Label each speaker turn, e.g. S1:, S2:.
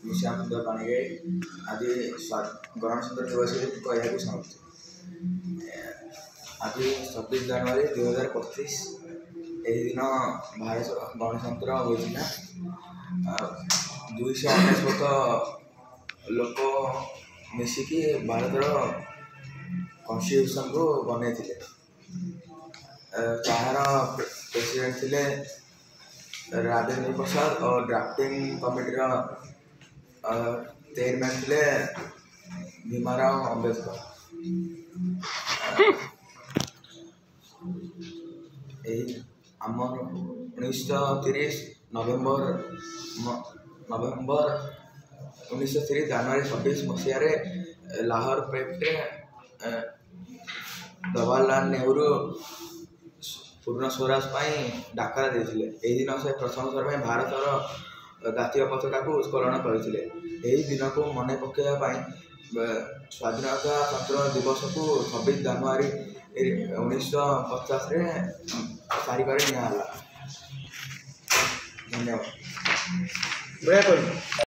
S1: निशांत सुंदर पाणिग्राही आज गणतंत्र दिवस कहूँ चाहूँ। आज 26 जनवरी 2025 यही दिन भारत गणतंत्र होना 299 लोक मिसिकी भारतर कॉन्स्टिट्यूशन को बने तार प्रेसिडेंट थे राजेंद्र प्रसाद और ड्राफ्टिंग कमिटीर चेयरमैन थे भीमराव अम्बेडकर। आम 1930 नवेम्बर 1930 जनवरी 26 मसीह लाहौर प्रेफ्टे जवाहरलाल नेहरू पूर्ण स्वराज डाकरा देते। दिन से प्रथम थर भारतर जातीय पताका को उत्कलन करते। दिन को मन पकड़ा स्वाधीनता छात्र दिवस को 26 जनवरी 1950 तारीख में निया। धन्यवाद।